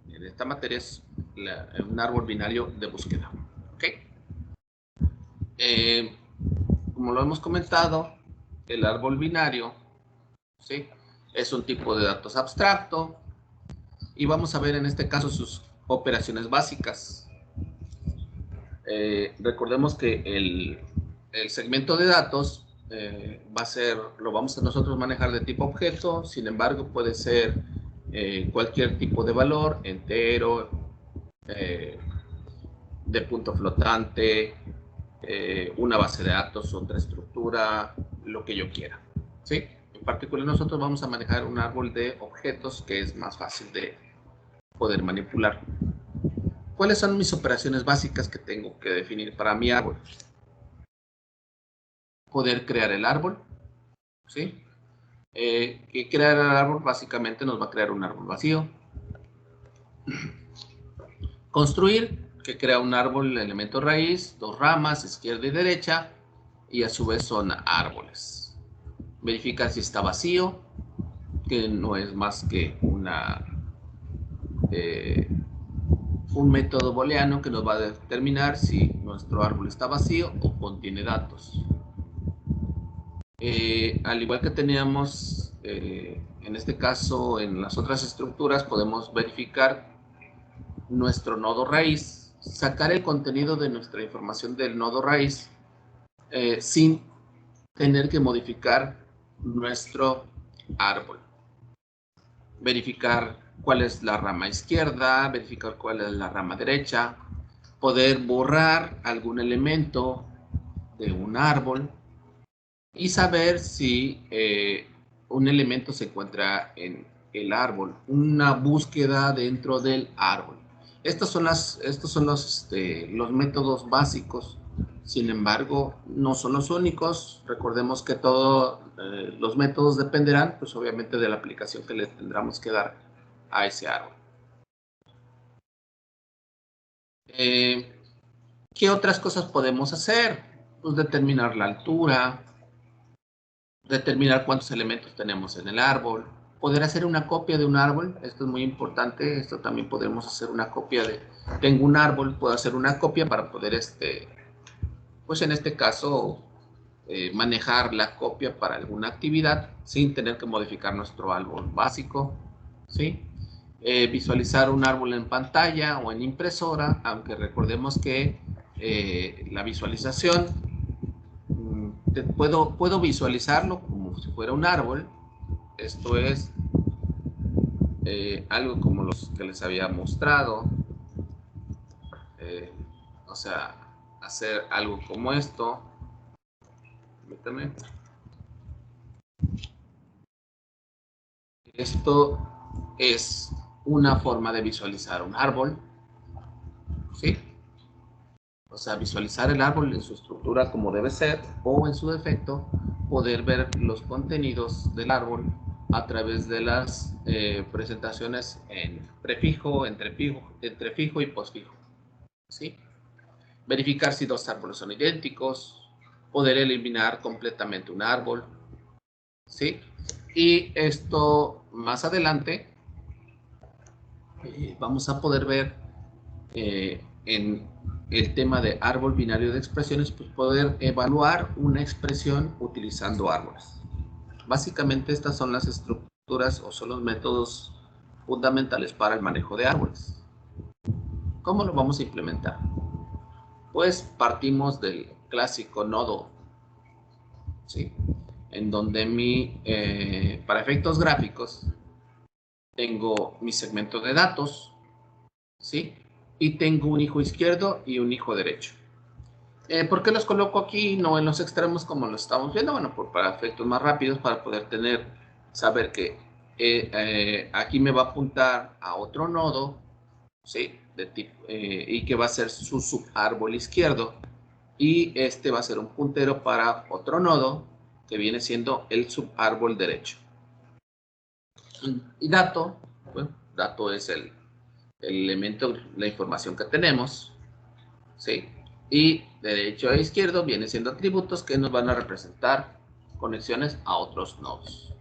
en esta materia es un árbol binario de búsqueda. ¿Ok? Como lo hemos comentado, el árbol binario, ¿sí?, es un tipo de datos abstracto y vamos a ver en este caso sus operaciones básicas. Recordemos que el segmento de datos lo vamos a nosotros manejar de tipo objeto. Sin embargo, puede ser cualquier tipo de valor, entero, de punto flotante, una base de datos, otra estructura, lo que yo quiera, ¿sí? En particular nosotros vamos a manejar un árbol de objetos que es más fácil de poder manipular. ¿Cuáles son mis operaciones básicas que tengo que definir para mi árbol? Poder crear el árbol, ¿sí? Que crear el árbol básicamente nos va a crear un árbol vacío. Construir, que crea un árbol, elemento raíz, dos ramas, izquierda y derecha, y a su vez son árboles. Verificar si está vacío, que no es más que un método booleano que nos va a determinar si nuestro árbol está vacío o contiene datos. Al igual que teníamos en este caso en las otras estructuras, podemos verificar nuestro nodo raíz, sacar el contenido de nuestra información del nodo raíz sin tener que modificar nuestro árbol. Verificar cuál es la rama izquierda, verificar cuál es la rama derecha, poder borrar algún elemento de un árbol y saber si un elemento se encuentra en el árbol, una búsqueda dentro del árbol. Estos son los métodos básicos. Sin embargo, no son los únicos. Recordemos que todos los métodos dependerán, pues obviamente, de la aplicación que le tendremos que dar a ese árbol. ¿Qué otras cosas podemos hacer? Pues determinar la altura, determinar cuántos elementos tenemos en el árbol, poder hacer una copia de un árbol. Esto es muy importante. Esto también podemos hacer una copia de, tengo un árbol, puedo hacer una copia para poder, pues en este caso, manejar la copia para alguna actividad sin tener que modificar nuestro árbol básico, ¿sí? Visualizar un árbol en pantalla o en impresora, aunque recordemos que la visualización puedo visualizarlo como si fuera un árbol. Esto es algo como los que les había mostrado, o sea, hacer algo como esto. Permítame. Esto es una forma de visualizar un árbol, ¿sí? O sea, visualizar el árbol en su estructura como debe ser, o en su defecto, poder ver los contenidos del árbol a través de las presentaciones en prefijo, entrefijo y posfijo, ¿sí? Verificar si dos árboles son idénticos, poder eliminar completamente un árbol, ¿sí? Y esto más adelante vamos a poder ver en el tema de árbol binario de expresiones, pues poder evaluar una expresión utilizando árboles. Básicamente estas son las estructuras o son los métodos fundamentales para el manejo de árboles. ¿Cómo lo vamos a implementar? Pues partimos del clásico nodo, ¿sí? En donde para efectos gráficos tengo mi segmento de datos, ¿sí? Y tengo un hijo izquierdo y un hijo derecho. ¿Por qué los coloco aquí, no en los extremos como lo estamos viendo? Bueno, para efectos más rápidos, para poder saber que aquí me va a apuntar a otro nodo, ¿sí? Y que va a ser su subárbol izquierdo, y este va a ser un puntero para otro nodo que viene siendo el subárbol derecho. Y dato, bueno, dato es el elemento, la información que tenemos, ¿sí? Y de derecho a izquierdo vienen siendo atributos que nos van a representar conexiones a otros nodos.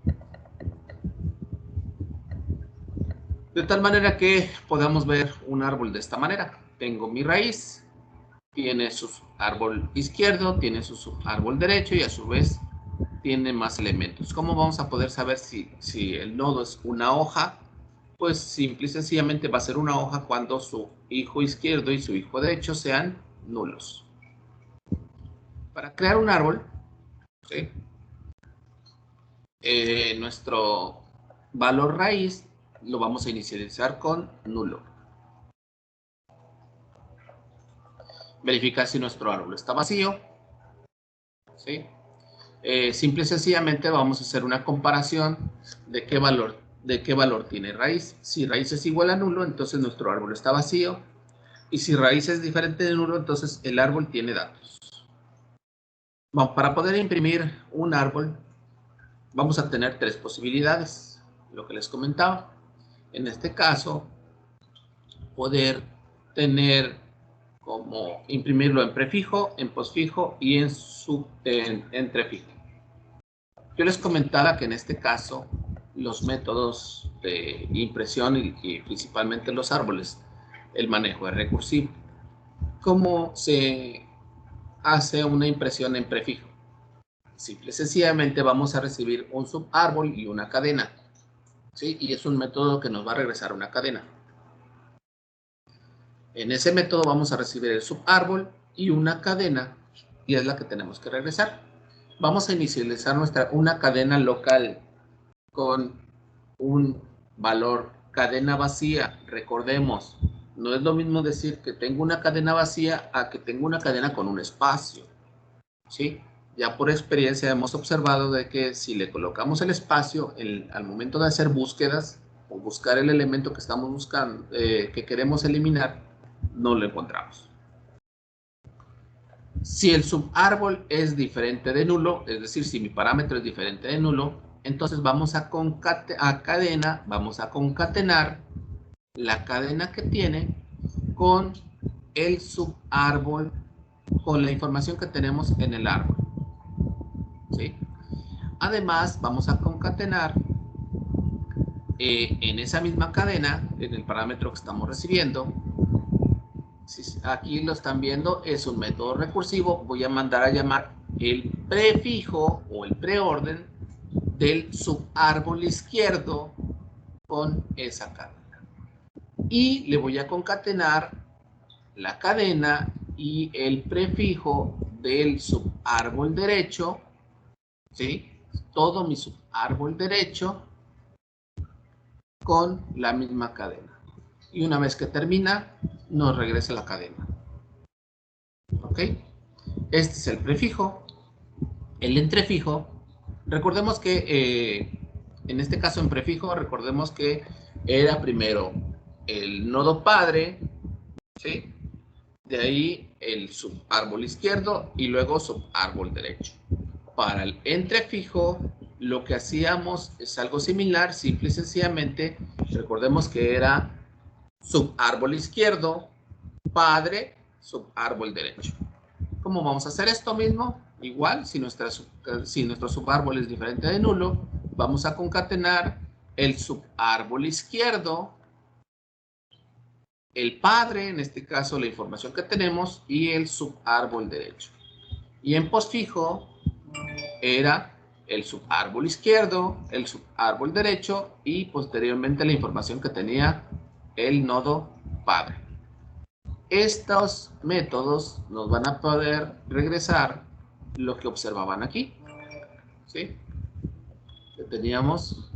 De tal manera que podamos ver un árbol de esta manera. Tengo mi raíz, tiene su árbol izquierdo, tiene su árbol derecho y a su vez tiene más elementos. ¿Cómo vamos a poder saber si el nodo es una hoja? Pues simple y sencillamente va a ser una hoja cuando su hijo izquierdo y su hijo derecho sean nulos. Para crear un árbol, ¿sí? Nuestro valor raíz lo vamos a inicializar con nulo. Verificar si nuestro árbol está vacío, ¿sí? Simple y sencillamente vamos a hacer una comparación de qué valor tiene raíz. Si raíz es igual a nulo, entonces nuestro árbol está vacío. Y si raíz es diferente de nulo, entonces el árbol tiene datos. Bueno, para poder imprimir un árbol, vamos a tener tres posibilidades, lo que les comentaba. En este caso, poder tener como imprimirlo en prefijo, en posfijo y en entrefijo. Yo les comentaba que en este caso los métodos de impresión y principalmente los árboles, el manejo es recursivo. ¿Cómo se hace una impresión en prefijo? Simple y sencillamente vamos a recibir un subárbol y una cadena, ¿sí? Y es un método que nos va a regresar una cadena. En ese método vamos a recibir el subárbol y una cadena, y es la que tenemos que regresar. Vamos a inicializar una cadena local con un valor cadena vacía. Recordemos, no es lo mismo decir que tengo una cadena vacía a que tengo una cadena con un espacio, ¿sí? Ya por experiencia hemos observado de que si le colocamos el espacio al momento de hacer búsquedas o buscar el elemento que estamos buscando, que queremos eliminar, no lo encontramos. Si el subárbol es diferente de nulo, es decir, si mi parámetro es diferente de nulo, entonces vamos a concatenar la cadena que tiene con el subárbol, con la información que tenemos en el árbol, ¿sí? Además, vamos a concatenar en esa misma cadena, en el parámetro que estamos recibiendo. Si aquí lo están viendo, es un método recursivo. Voy a mandar a llamar el prefijo o el preorden del subárbol izquierdo con esa cadena. Y le voy a concatenar la cadena y el prefijo del subárbol derecho, ¿sí? Todo mi subárbol derecho con la misma cadena. Y una vez que termina, nos regresa la cadena. ¿Ok? Este es el prefijo. El entrefijo, recordemos que en este caso en prefijo, recordemos que era primero el nodo padre, ¿sí? De ahí el subárbol izquierdo y luego subárbol derecho. Para el entrefijo, lo que hacíamos es algo similar, simple y sencillamente, recordemos que era subárbol izquierdo, padre, subárbol derecho. ¿Cómo vamos a hacer esto mismo? Igual, si nuestro subárbol es diferente de nulo, vamos a concatenar el subárbol izquierdo, el padre, en este caso la información que tenemos, y el subárbol derecho. Y en postfijo era el subárbol izquierdo, el subárbol derecho y posteriormente la información que tenía el nodo padre. Estos métodos nos van a poder regresar lo que observaban aquí, ¿sí? Que teníamos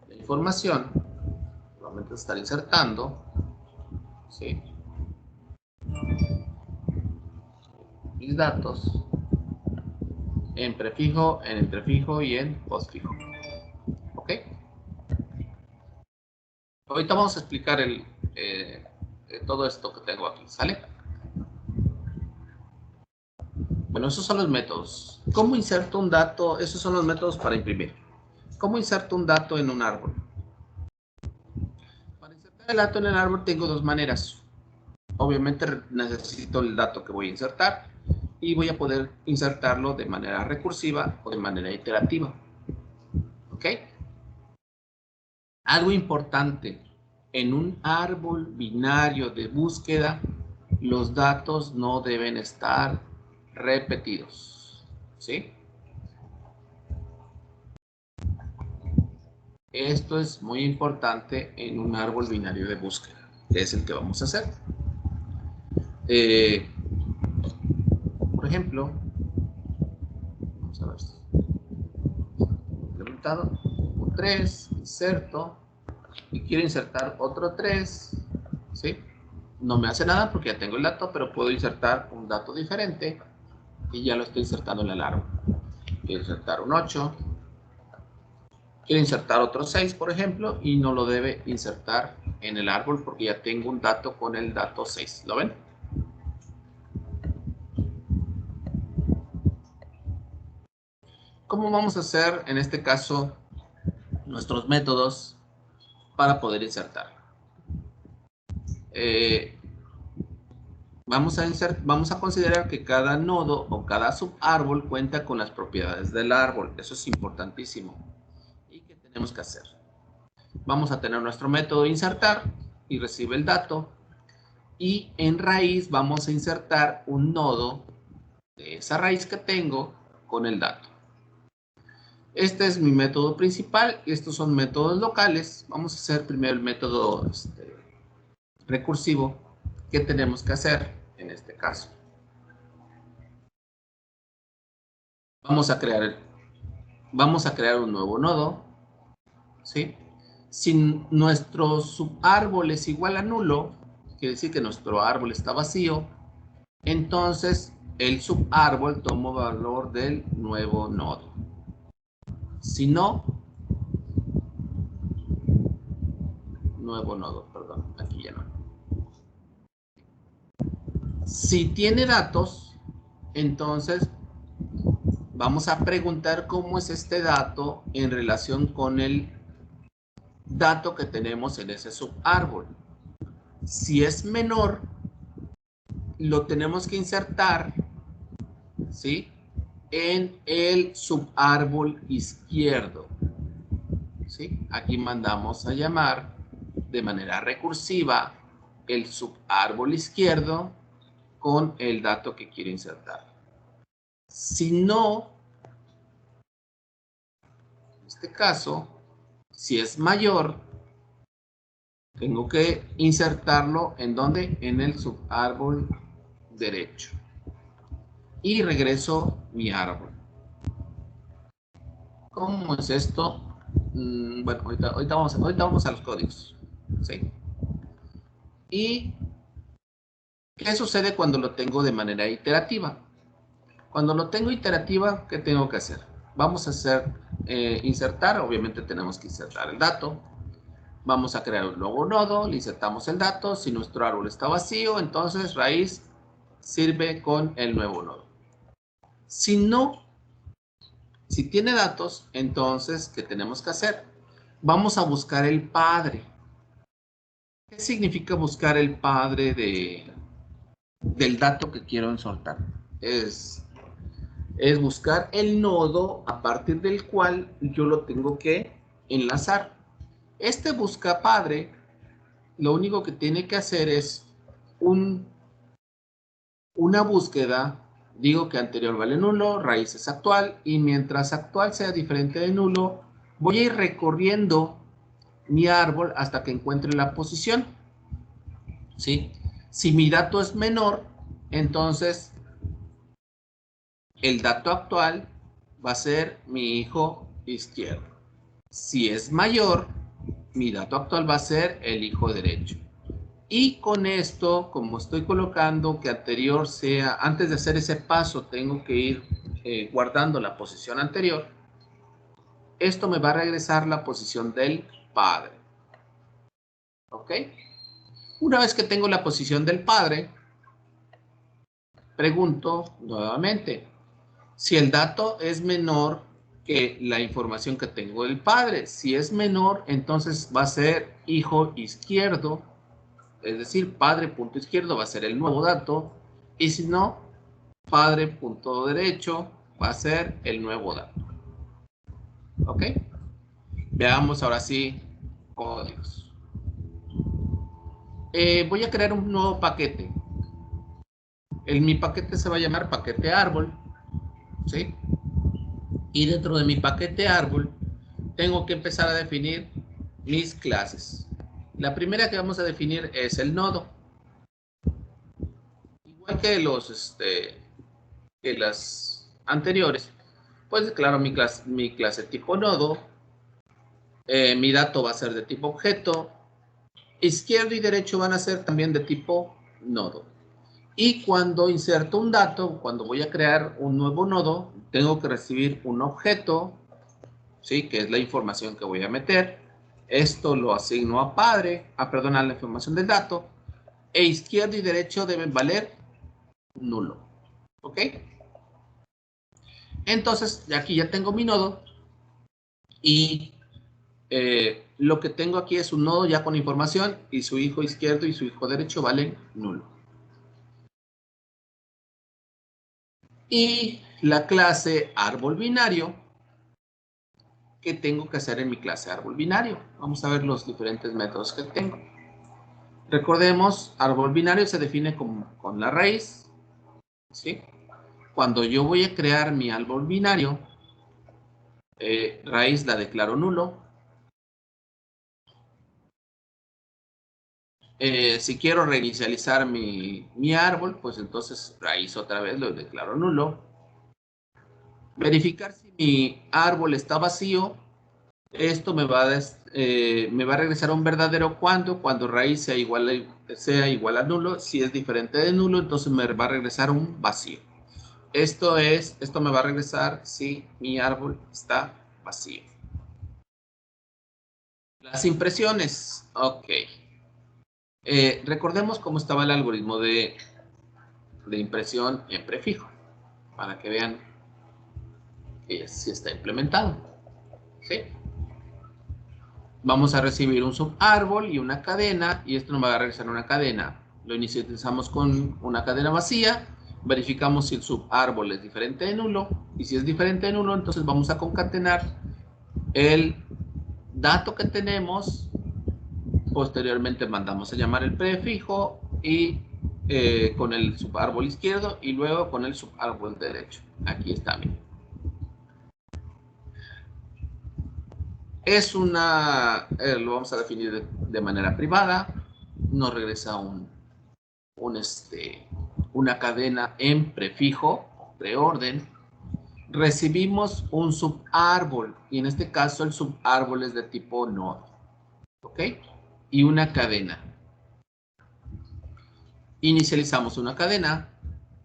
la información, nuevamente estar insertando, ¿sí? Mis datos en prefijo, en entrefijo y en postfijo. ¿Ok? Ahorita vamos a explicar todo esto que tengo aquí, ¿sale? Bueno, esos son los métodos. ¿Cómo inserto un dato? Esos son los métodos para imprimir. ¿Cómo inserto un dato en un árbol? Para insertar el dato en el árbol tengo dos maneras. Obviamente necesito el dato que voy a insertar y voy a poder insertarlo de manera recursiva o de manera iterativa. ¿Ok? Algo importante, en un árbol binario de búsqueda, los datos no deben estar repetidos, ¿sí? Esto es muy importante en un árbol binario de búsqueda, que es el que vamos a hacer. Por ejemplo, vamos a ver, implementado, un 3, inserto, y quiero insertar otro 3, ¿sí? No me hace nada porque ya tengo el dato, pero puedo insertar un dato diferente y ya lo estoy insertando en el árbol. Quiero insertar un 8, quiero insertar otro 6, por ejemplo, y no lo debe insertar en el árbol porque ya tengo un dato con el dato 6. ¿Lo ven? ¿Cómo vamos a hacer en este caso nuestros métodos para poder insertar? Vamos a considerar que cada nodo o cada subárbol cuenta con las propiedades del árbol. Eso es importantísimo. ¿Y qué tenemos que hacer? Vamos a tener nuestro método insertar y recibe el dato. Y en raíz vamos a insertar un nodo de esa raíz que tengo con el dato. Este es mi método principal y estos son métodos locales. Vamos a hacer primero el método recursivo. ¿Qué tenemos que hacer en este caso? Vamos a crear un nuevo nodo, ¿sí? Si nuestro subárbol es igual a nulo, quiere decir que nuestro árbol está vacío, entonces el subárbol toma valor del nuevo nodo. Si no, nuevo nodo, perdón, aquí ya no. Si tiene datos, entonces vamos a preguntar cómo es este dato en relación con el dato que tenemos en ese subárbol. Si es menor, lo tenemos que insertar, ¿sí?, en el subárbol izquierdo, ¿sí? Aquí mandamos a llamar de manera recursiva el subárbol izquierdo con el dato que quiero insertar. Si no, en este caso, si es mayor, tengo que insertarlo ¿en dónde? En el subárbol derecho. Y regreso mi árbol. ¿Cómo es esto? Bueno, ahorita vamos a los códigos, ¿sí? ¿Y qué sucede cuando lo tengo de manera iterativa? Cuando lo tengo iterativa, ¿qué tengo que hacer? Vamos a hacer insertar, obviamente tenemos que insertar el dato. Vamos a crear un nuevo nodo, le insertamos el dato. Si nuestro árbol está vacío, entonces raíz sirve con el nuevo nodo. Si no, si tiene datos, entonces, ¿qué tenemos que hacer? Vamos a buscar el padre. ¿Qué significa buscar el padre del dato que quiero insertar? Es buscar el nodo a partir del cual yo lo tengo que enlazar. Este busca padre, lo único que tiene que hacer es una búsqueda. Digo que anterior vale nulo, raíz es actual, y mientras actual sea diferente de nulo, voy a ir recorriendo mi árbol hasta que encuentre la posición, ¿sí? Si mi dato es menor, entonces el dato actual va a ser mi hijo izquierdo. Si es mayor, mi dato actual va a ser el hijo derecho. Y con esto, como estoy colocando que anterior sea, antes de hacer ese paso, tengo que ir guardando la posición anterior, esto me va a regresar la posición del padre. ¿Ok? Una vez que tengo la posición del padre, pregunto nuevamente, si el dato es menor que la información que tengo del padre. Si es menor, entonces va a ser hijo izquierdo, es decir, padre punto izquierdo va a ser el nuevo dato, y si no, padre punto derecho va a ser el nuevo dato. ¿Ok? Veamos ahora sí códigos. Voy a crear un nuevo paquete. Mi paquete se va a llamar paquete árbol, ¿sí? Y dentro de mi paquete árbol tengo que empezar a definir mis clases. La primera que vamos a definir es el nodo. Igual que que las anteriores, pues declaro mi clase tipo nodo. Mi dato va a ser de tipo objeto. Izquierdo y derecho van a ser también de tipo nodo. Y cuando inserto un dato, cuando voy a crear un nuevo nodo, tengo que recibir un objeto, ¿sí? Que es la información que voy a meter. Esto lo asigno a padre, perdón, a la información del dato. E izquierdo y derecho deben valer nulo. ¿Ok? Entonces, aquí ya tengo mi nodo. Y lo que tengo aquí es un nodo ya con información. Y su hijo izquierdo y su hijo derecho valen nulo. Y la clase árbol binario, ¿qué tengo que hacer en mi clase árbol binario? Vamos a ver los diferentes métodos que tengo. Recordemos, árbol binario se define con la raíz, ¿sí? Cuando yo voy a crear mi árbol binario, raíz la declaro nulo. Si quiero reinicializar mi árbol, pues entonces raíz otra vez lo declaro nulo. Verificar si mi árbol está vacío. Esto me va a regresar a un verdadero cuando raíz sea igual a nulo. Si es diferente de nulo, entonces me va a regresar un vacío. Esto me va a regresar si mi árbol está vacío. Las impresiones. Ok. Recordemos cómo estaba el algoritmo de impresión en prefijo, para que vean que sí está implementado. ¿Sí? Vamos a recibir un subárbol y una cadena, y esto nos va a regresar una cadena. Lo inicializamos con una cadena vacía, verificamos si el subárbol es diferente de nulo, y si es diferente de nulo, entonces vamos a concatenar el dato que tenemos. Posteriormente mandamos a llamar el prefijo y con el subárbol izquierdo y luego con el subárbol derecho. Aquí está, miren. Es una, lo vamos a definir de manera privada. Nos regresa una cadena en prefijo, preorden. Recibimos un subárbol y en este caso el subárbol es de tipo nodo. ¿Ok? Y una cadena. Inicializamos una cadena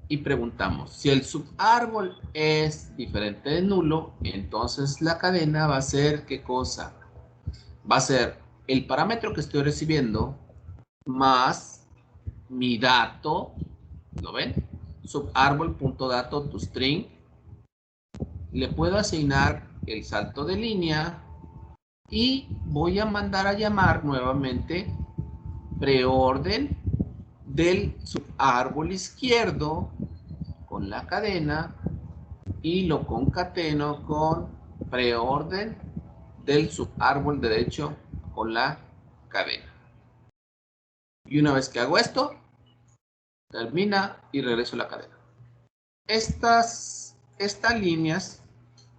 y preguntamos si el subárbol es diferente de nulo, entonces la cadena va a ser ¿qué cosa? Va a ser el parámetro que estoy recibiendo más mi dato, ¿lo ven? Subárbol.dato toString. Le puedo asignar el salto de línea y voy a mandar a llamar nuevamente preorden del subárbol izquierdo con la cadena y lo concateno con preorden del subárbol derecho con la cadena. Y una vez que hago esto, termina y regreso la cadena. Estas líneas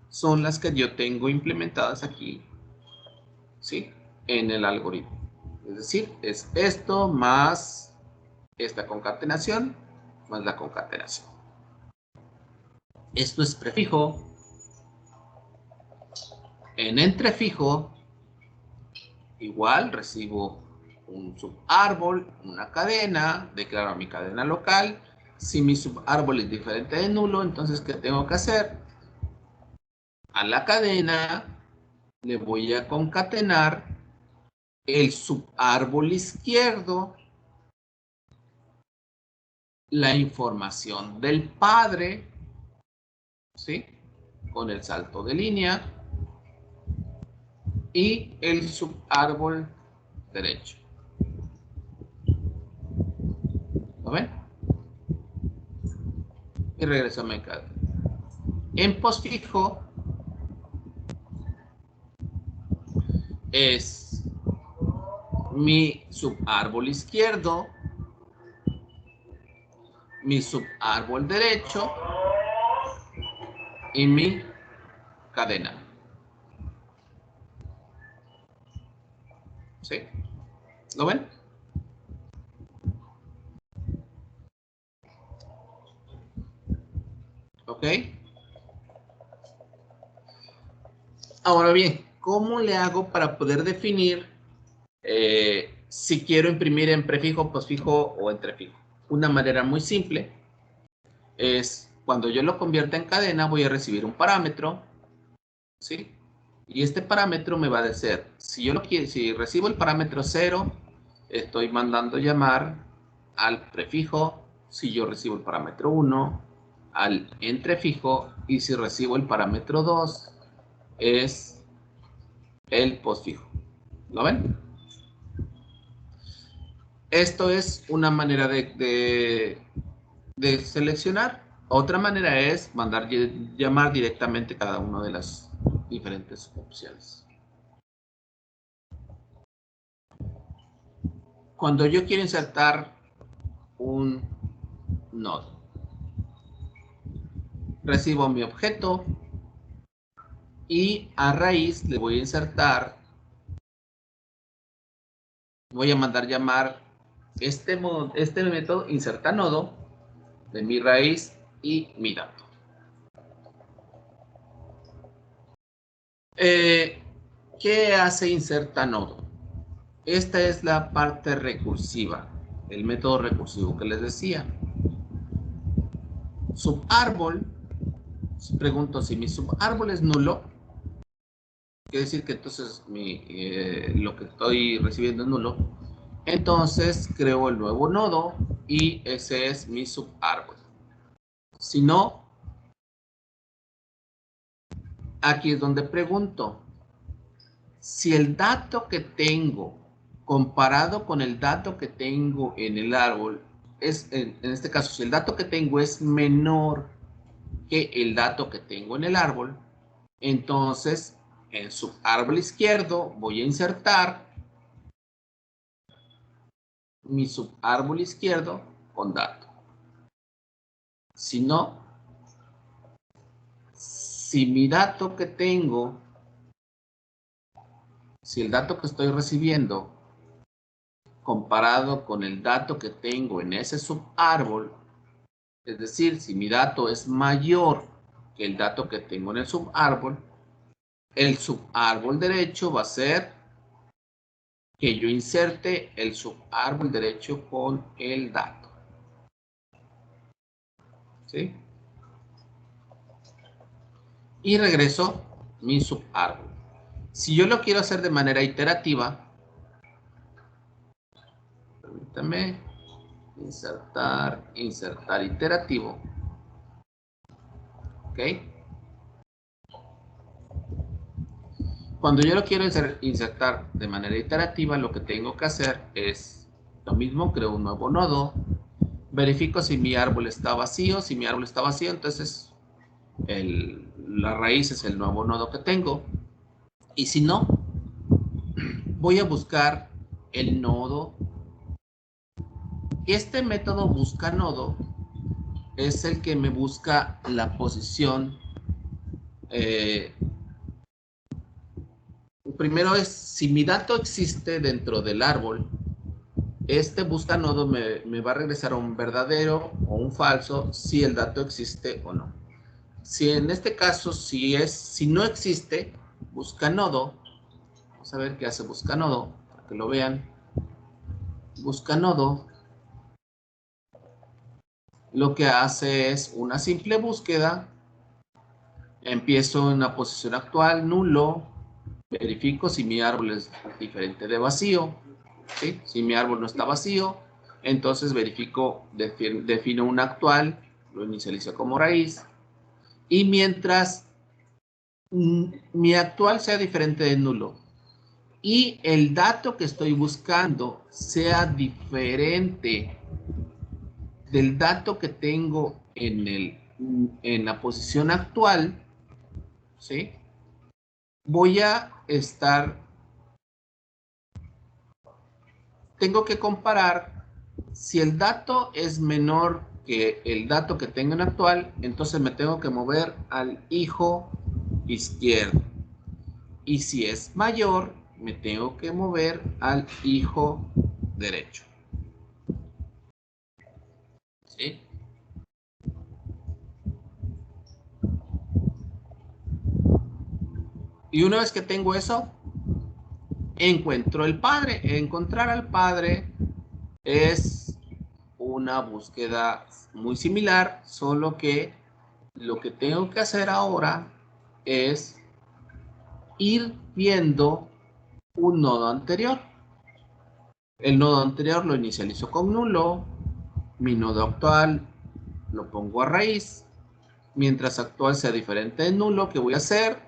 son las que yo tengo implementadas aquí, ¿sí? En el algoritmo. Es decir, es esto más esta concatenación más la concatenación. Esto es prefijo. En entrefijo, igual recibo un subárbol, una cadena, declaro mi cadena local. Si mi subárbol es diferente de nulo, entonces ¿qué tengo que hacer? A la cadena le voy a concatenar el subárbol izquierdo, la información del padre, ¿sí? Con el salto de línea y el subárbol derecho. ¿Lo ven? Y regreso a mi cadena. En postfijo es mi subárbol izquierdo, mi subárbol derecho y mi cadena. ¿Sí? ¿Lo ven? ¿Ok? Ahora bien, ¿cómo le hago para poder definir si quiero imprimir en prefijo, posfijo o entrefijo? Una manera muy simple es cuando yo lo convierta en cadena voy a recibir un parámetro, ¿sí? Y este parámetro me va a decir, si yo lo quiero, si recibo el parámetro 0, estoy mandando llamar al prefijo. Si yo recibo el parámetro 1, al entrefijo, y si recibo el parámetro 2, es el postfijo. ¿Lo ven? Esto es una manera de seleccionar. Otra manera es mandar llamar directamente cada una de las diferentes opciones. Cuando yo quiero insertar un nodo, recibo mi objeto y a raíz le voy a insertar, voy a mandar llamar este método inserta nodo de mi raíz y mi dato. ¿Qué hace inserta nodo? Esta es la parte recursiva, el método recursivo que les decía. Subárbol, pregunto si mi subárbol es nulo, quiere decir que entonces lo que estoy recibiendo es nulo. Entonces creo el nuevo nodo y ese es mi subárbol. Si no, aquí es donde pregunto, si el dato que tengo comparado con el dato que tengo en el árbol, en este caso, si el dato que tengo es menor que el dato que tengo en el árbol, entonces en su árbol izquierdo voy a insertar mi subárbol izquierdo con dato. Si no, si mi dato que tengo, si el dato que estoy recibiendo comparado con el dato que tengo en ese subárbol, es decir, si mi dato es mayor que el dato que tengo en el subárbol derecho va a ser que yo inserte el subárbol derecho con el dato. ¿Sí? Y regreso mi subárbol. Si yo lo quiero hacer de manera iterativa, permítame insertar iterativo. ¿Ok? Cuando yo lo quiero insertar de manera iterativa, lo que tengo que hacer es lo mismo, creo un nuevo nodo, verifico si mi árbol está vacío. Si mi árbol está vacío, entonces la raíz es el nuevo nodo que tengo. Y si no, voy a buscar el nodo. Este método busca nodo es el que me busca la posición. Primero es si mi dato existe dentro del árbol. Este busca nodo me va a regresar a un verdadero o un falso si el dato existe o no. Si en este caso, si no existe, busca nodo. Vamos a ver qué hace busca nodo, para que lo vean. Busca nodo. Lo que hace es una simple búsqueda. Empiezo en la posición actual, nulo. Verifico si mi árbol es diferente de vacío. ¿Sí? Si mi árbol no está vacío, entonces verifico, defino un actual, lo inicializo como raíz. Y mientras mi actual sea diferente de nulo y el dato que estoy buscando sea diferente del dato que tengo en la posición actual, ¿sí? Voy a estar tengo que comparar si el dato es menor que el dato que tengo en actual, entonces me tengo que mover al hijo izquierdo. Y si es mayor, me tengo que mover al hijo derecho. ¿Sí? Y una vez que tengo eso, encuentro el padre. Encontrar al padre es una búsqueda muy similar, solo que lo que tengo que hacer ahora es ir viendo un nodo anterior. El nodo anterior lo inicializo con nulo, mi nodo actual lo pongo a raíz, mientras actual sea diferente de nulo, ¿qué voy a hacer?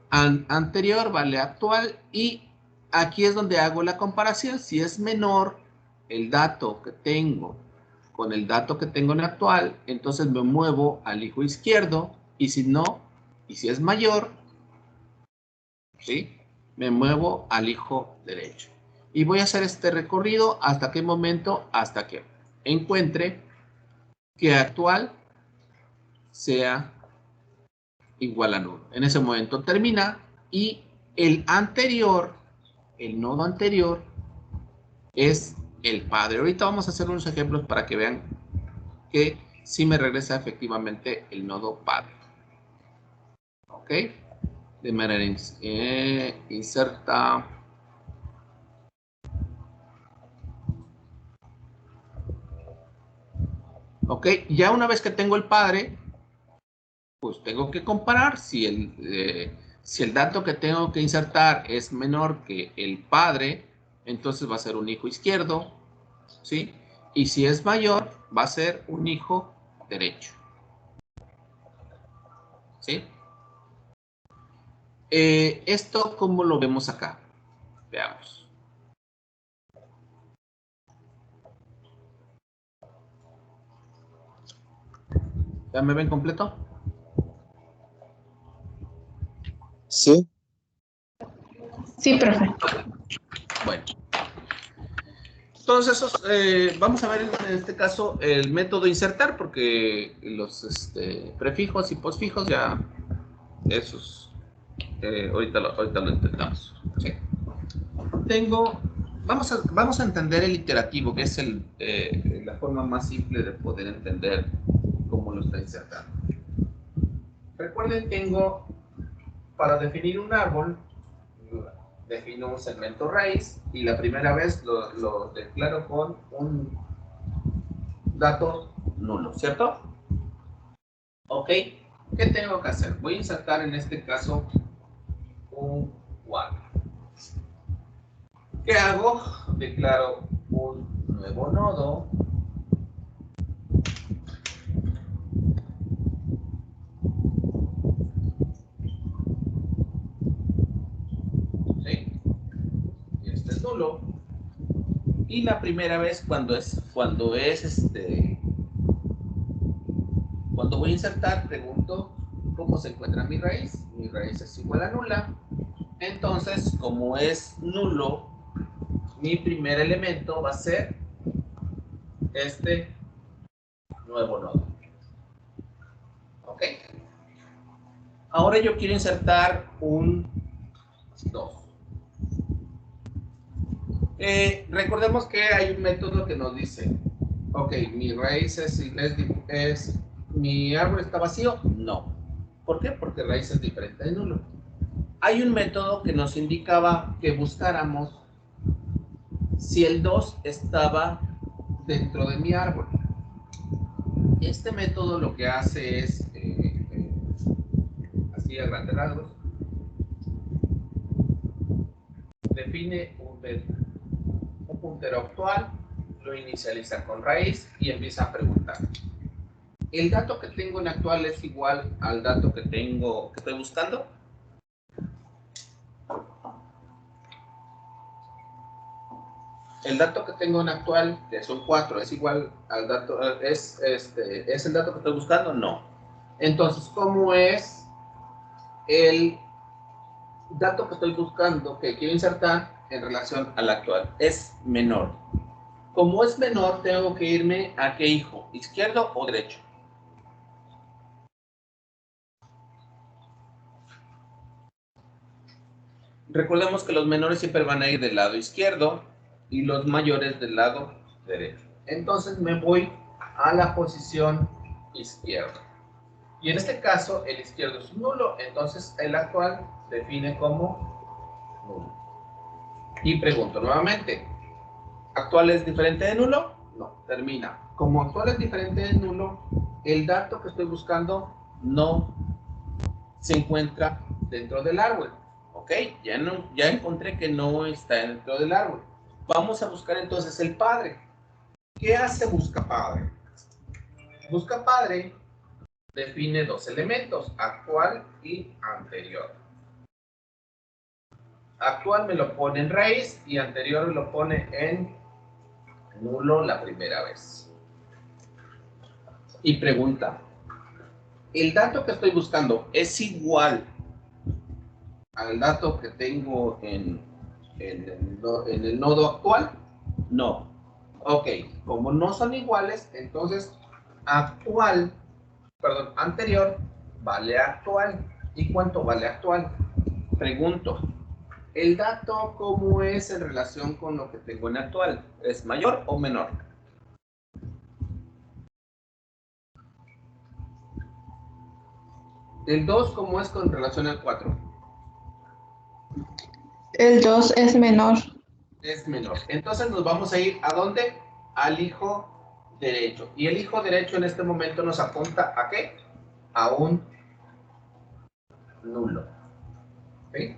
Anterior vale actual y aquí es donde hago la comparación. Si es menor el dato que tengo con el dato que tengo en actual, entonces me muevo al hijo izquierdo, y si no, y si es mayor, ¿sí? Me muevo al hijo derecho. Y voy a hacer este recorrido hasta qué momento, hasta que encuentre que actual sea igual a nulo. En ese momento termina y el anterior, el nodo anterior, es el padre. Ahorita vamos a hacer unos ejemplos para que vean que sí me regresa efectivamente el nodo padre. ¿Ok? De manera inserta. ¿Ok? Ya una vez que tengo el padre, pues tengo que comparar si el dato que tengo que insertar es menor que el padre, entonces va a ser un hijo izquierdo, ¿sí? Y si es mayor, va a ser un hijo derecho, ¿sí? Esto, ¿cómo lo vemos acá? Veamos. ¿Ya me ven completo? Sí. Sí, profe. Bueno. Entonces, vamos a ver en este caso el método insertar, porque los prefijos y posfijos ya, esos, ahorita lo intentamos. ¿Sí? Vamos a entender el iterativo, que es la forma más simple de poder entender cómo lo está insertando. Recuerden, para definir un árbol, defino un segmento raíz y la primera vez lo declaro con un dato nulo, ¿cierto? Ok, ¿qué tengo que hacer? Voy a insertar en este caso un 4. ¿Qué hago? Declaro un nuevo nodo. ¿Sí? Y este es nulo. Y la primera vez cuando voy a insertar, pregunto cómo se encuentra mi raíz. Mi raíz es igual a nula. Entonces, como es nulo, mi primer elemento va a ser este nuevo nodo. ¿Ok? Ahora yo quiero insertar un 2. Recordemos que hay un método que nos dice, ok, mi raíz ¿mi árbol está vacío? No. ¿Por qué? Porque raíz es diferente de nulo. Hay un método que nos indicaba que buscáramos si el 2 estaba dentro de mi árbol. Este método lo que hace es, así a grandes rasgos, define un puntero actual, lo inicializa con raíz y empieza a preguntar. ¿El dato que tengo en actual es igual al dato que estoy buscando? El dato que tengo en actual, que son 4, es igual al dato, ¿es el dato que estoy buscando? No. Entonces, ¿cómo es el dato que estoy buscando, que quiero insertar en relación al actual, es menor. Como es menor, tengo que irme a qué hijo, izquierdo o derecho. Recordemos que los menores siempre van a ir del lado izquierdo y los mayores del lado derecho. Entonces me voy a la posición izquierda. Y en este caso, el izquierdo es nulo, entonces el actual define como nulo. Y pregunto nuevamente, ¿actual es diferente de nulo? No, termina. Como actual es diferente de nulo, el dato que estoy buscando no se encuentra dentro del árbol. Ok, ya encontré que no está dentro del árbol. Vamos a buscar entonces el padre. ¿Qué hace busca padre? Busca padre define dos elementos, actual y anterior. Actual me lo pone en raíz y anterior me lo pone en nulo la primera vez. Y pregunta, ¿el dato que estoy buscando es igual al dato que tengo en el nodo actual? No. Ok, como no son iguales, entonces anterior vale actual. ¿Y cuánto vale actual? Pregunto, ¿el dato cómo es en relación con lo que tengo en actual? ¿Es mayor o menor? ¿El 2 cómo es con relación al 4? El 2 es menor. Es menor. Entonces nos vamos a ir ¿a dónde? Al hijo derecho. Y el hijo derecho en este momento nos apunta ¿a qué? A un nulo. ¿Sí?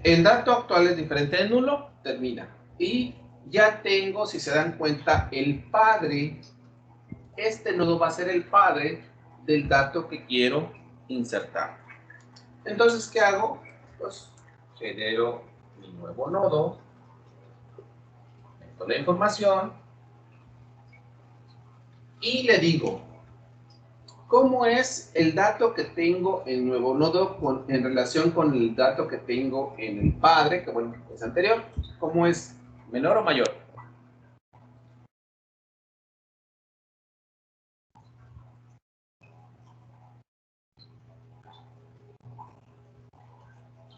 El dato actual es diferente de nulo, termina. Y ya tengo, si se dan cuenta, el padre. Este nodo va a ser el padre del dato que quiero insertar. Entonces, ¿qué hago? Pues genero mi nuevo nodo, meto la información y le digo, ¿cómo es el dato que tengo en el nuevo nodo en relación con el dato que tengo en el padre, que bueno, es anterior? ¿Cómo es? ¿Menor o mayor?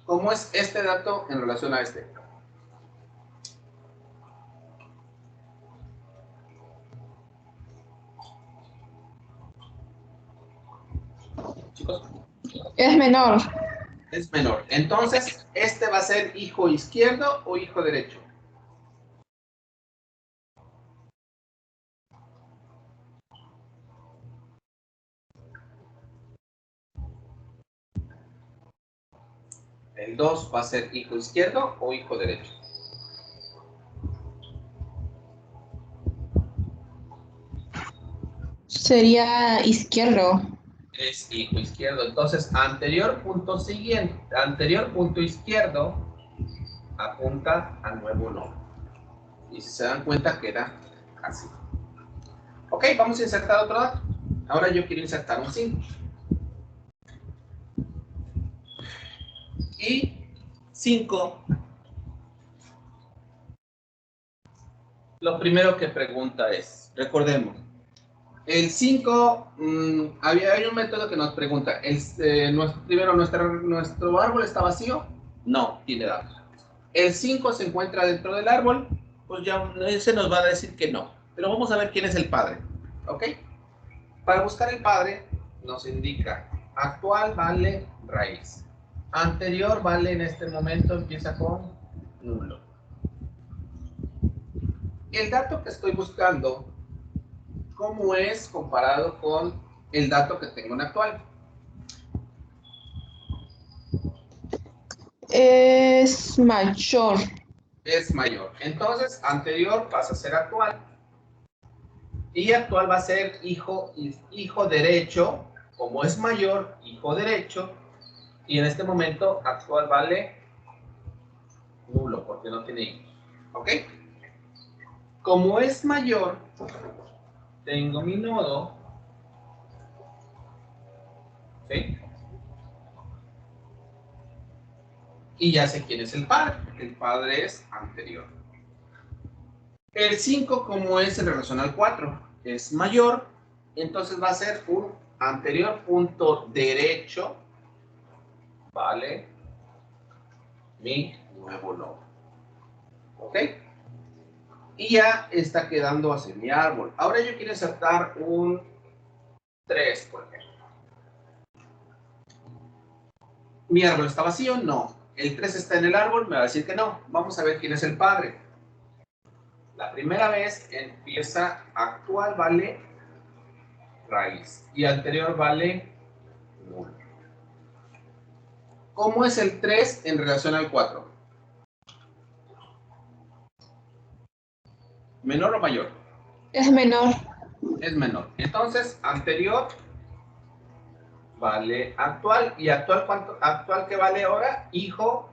¿Cómo es este dato en relación a este? Chicos. Es menor. Es menor. Entonces, ¿este va a ser hijo izquierdo o hijo derecho? El 2 va a ser hijo izquierdo o hijo derecho. Sería izquierdo. Es hijo izquierdo. Entonces, anterior punto siguiente, anterior punto izquierdo apunta al nuevo nodo. Y si se dan cuenta, queda así. Ok, vamos a insertar otro dato. Ahora yo quiero insertar un 5. Y 5, lo primero que pregunta es, recordemos, el 5, hay un método que nos pregunta, primero, ¿nuestro árbol está vacío? No, tiene datos. El 5 se encuentra dentro del árbol, pues ya ese nos va a decir que no. Pero vamos a ver quién es el padre, ¿ok? Para buscar el padre, nos indica, actual vale raíz. Anterior vale en este momento, empieza con nulo. El dato que estoy buscando, ¿cómo es comparado con el dato que tengo en actual? Es mayor. Es mayor. Entonces, anterior pasa a ser actual. Y actual va a ser hijo derecho. Como es mayor, hijo derecho. Y en este momento, actual vale nulo, porque no tiene hijos. ¿Ok? Como es mayor, tengo mi nodo. ¿Sí? Y ya sé quién es el padre. El padre es anterior. El 5, como es en relación al 4, es mayor, entonces va a ser un anterior punto derecho, ¿vale? Mi nuevo nodo. ¿Ok? Y ya está quedando así mi árbol. Ahora yo quiero insertar un 3, por ejemplo. ¿Mi árbol está vacío? No. ¿El 3 está en el árbol? Me va a decir que no. Vamos a ver quién es el padre. La primera vez empieza actual vale raíz y anterior vale nulo. ¿Cómo es el 3 en relación al 4? ¿Menor o mayor? Es menor. Es menor. Entonces, anterior vale actual. ¿Y actual cuánto? Actual que vale ahora, hijo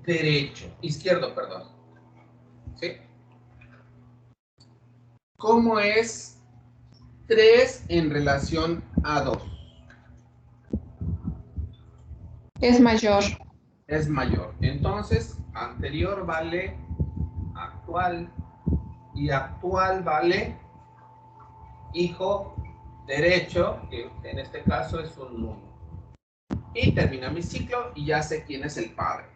derecho. Izquierdo, perdón. ¿Sí? ¿Cómo es 3 en relación a 2? Es mayor. Es mayor. Entonces, anterior vale actual. Y actual vale hijo derecho, que en este caso es un 1. Y termina mi ciclo y ya sé quién es el padre.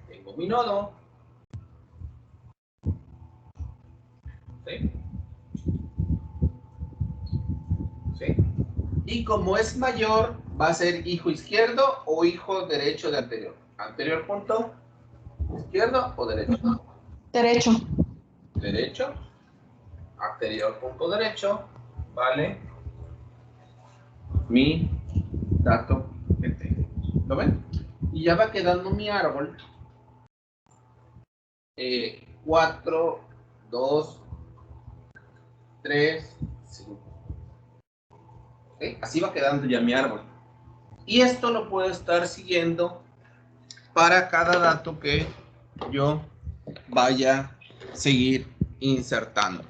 Tengo mi nodo. ¿Sí? ¿Sí? Y como es mayor, va a ser hijo izquierdo o hijo derecho de anterior. Anterior punto, izquierdo o derecho. Derecho. Derecho, anterior punto derecho, vale mi dato que tengo. ¿Lo ven? Y ya va quedando mi árbol. 4, 2, 3, 5. ¿Okay? Así va quedando ya mi árbol. Y esto lo puedo estar siguiendo para cada dato que yo vaya a seguir insertando.